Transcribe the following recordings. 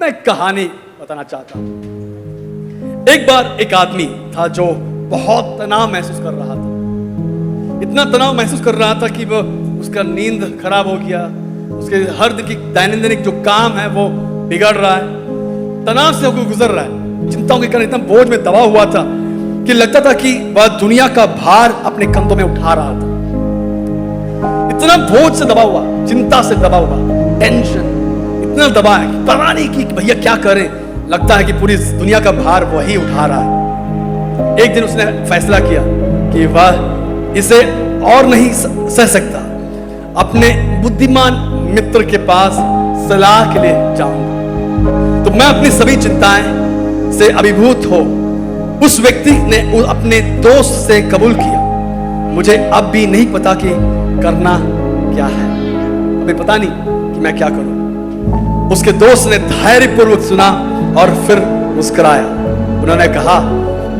मैं एक कहानी बताना चाहता हूं। एक बार एक आदमी था जो बहुत तनाव महसूस कर रहा था। इतना तनाव महसूस कर रहा था कि वो उसका नींद खराब हो गया, उसके हर दिन की दैनंदिन जो काम है वो बिगड़ रहा है, तनाव से होकर गुजर रहा है। चिंताओं के कारण इतना बोझ में दबा हुआ था कि लगता था कि वह दुनिया का भार अपने कंधों में उठा रहा था। इतना बोझ से दबा हुआ, चिंता से दबा हुआ, टेंशन इतना दबा है कि पता नहीं कि भैया क्या करें। लगता है कि पूरी दुनिया का भार वही उठा रहा है। एक दिन उसने फैसला किया कि वह इसे और नहीं सह सकता, अपने बुद्धिमान मित्र के पास सलाह के लिए जाऊंगा। तो मैं अपनी सभी चिंताएं से अभिभूत हो उस व्यक्ति ने अपने दोस्त से कबूल किया, मुझे अब भी नहीं पता कि करना क्या है, अभी पता नहीं कि मैं क्या करूं। उसके दोस्त ने धैर्यपूर्वक सुना और फिर मुस्कुराया। उन्होंने कहा,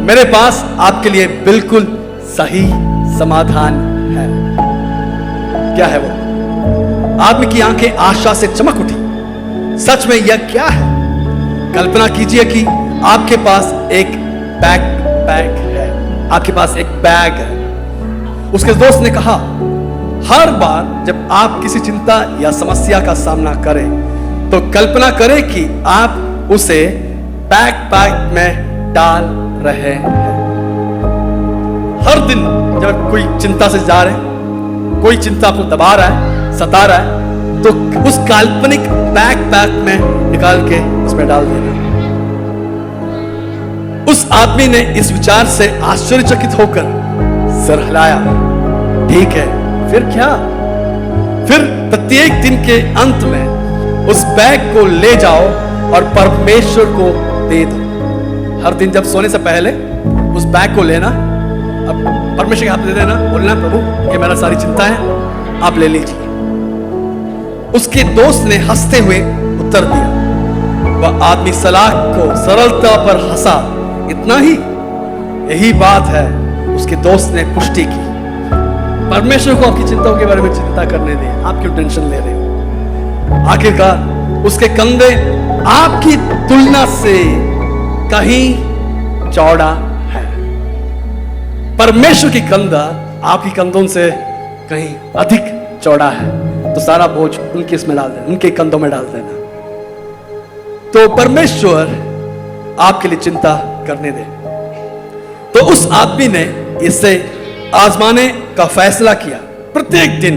मेरे पास आपके लिए बिल्कुल सही समाधान है। क्या है वो? आदमी की आंखें आशा से चमक उठी। सच में यह क्या है? कल्पना कीजिए कि आपके पास एक बैग है, आपके पास एक बैग है। उसके दोस्त ने कहा, हर बार जब आप किसी चिंता या समस्या का सामना करें तो कल्पना करें कि आप उसे बैकपैक में डाल रहे हैं। हर दिन जब कोई चिंता से जा रहे, कोई चिंता आपको दबा रहा है, सता रहा है, तो उस काल्पनिक बैकपैक में निकाल के उसमें डाल देना। उस आदमी ने इस विचार से आश्चर्यचकित होकर सर हिलाया। ठीक है, फिर क्या? फिर प्रत्येक दिन के अंत में उस बैग को ले जाओ और परमेश्वर को दे दो। हर दिन जब सोने से पहले उस बैग को लेना, अब परमेश्वर के हाथ में दे देना, बोलना, प्रभु ये मेरा सारी चिंता है, आप ले लीजिए। उसके दोस्त ने हंसते हुए उत्तर दिया। वह आदमी सलाह को सरलता पर हंसा। इतना ही? यही बात है, उसके दोस्त ने पुष्टि की। परमेश्वर को आपकी चिंताओं के बारे में चिंता करने दें, आप क्यों टेंशन ले रहे हो? आखिरकार उसके कंधे आपकी तुलना से कहीं चौड़ा है। परमेश्वर की कंधा आपकी कंधों से कहीं अधिक चौड़ा है। तो सारा बोझ उनके इसमें डाल देना, उनके कंधों में डाल देना। तो परमेश्वर आपके लिए चिंता करने दे। तो उस आदमी ने इसे आजमाने का फैसला किया। प्रत्येक दिन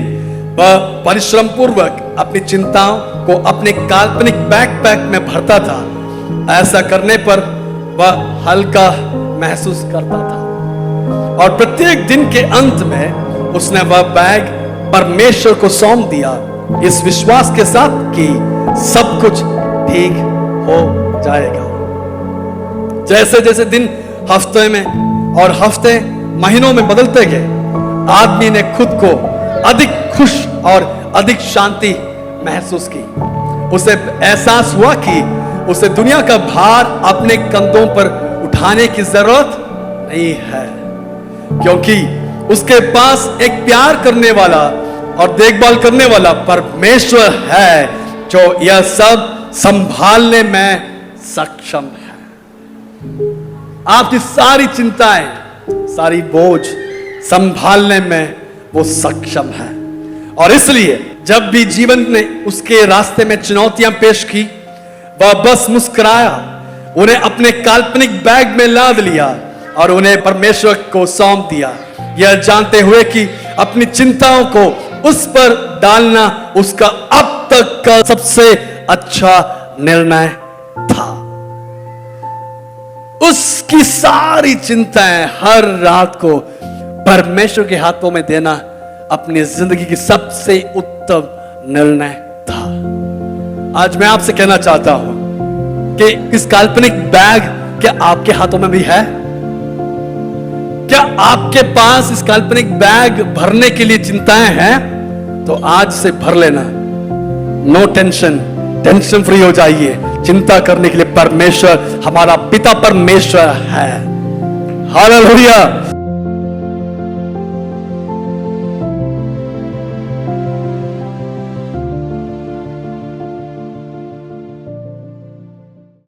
वह परिश्रम पूर्वक अपनी चिंताओं को अपने काल्पनिक बैकपैक में भरता था। ऐसा करने पर वह हल्का महसूस करता था और प्रत्येक दिन के अंत में उसने वह बैग परमेश्वर को सौंप दिया, इस विश्वास के साथ कि सब कुछ ठीक हो जाएगा। जैसे जैसे दिन हफ्ते में और हफ्ते महीनों में बदलते गए, आदमी ने खुद को अधिक खुश और अधिक शांति महसूस की। उसे एहसास हुआ कि उसे दुनिया का भार अपने कंधों पर उठाने की जरूरत नहीं है, क्योंकि उसके पास एक प्यार करने वाला और देखभाल करने वाला परमेश्वर है जो यह सब संभालने में सक्षम है। आपकी सारी चिंताएं, सारी बोझ संभालने में वो सक्षम है। और इसलिए जब भी जीवन ने उसके रास्ते में चुनौतियां पेश की, वह बस मुस्कुराया, उन्हें अपने काल्पनिक बैग में लाद लिया और उन्हें परमेश्वर को सौंप दिया, यह जानते हुए कि अपनी चिंताओं को उस पर डालना उसका अब तक का सबसे अच्छा निर्णय था। उसकी सारी चिंताएं हर रात को परमेश्वर के हाथों में देना अपनी जिंदगी की सबसे उत्तम निर्णय था। आज मैं आपसे कहना चाहता हूं कि इस काल्पनिक बैग क्या आपके हाथों में भी है? क्या आपके पास इस काल्पनिक बैग भरने के लिए चिंताएं हैं? तो आज से भर लेना। नो टेंशन, टेंशन फ्री हो जाइए। चिंता करने के लिए परमेश्वर, हमारा पिता परमेश्वर है। हालेलुया।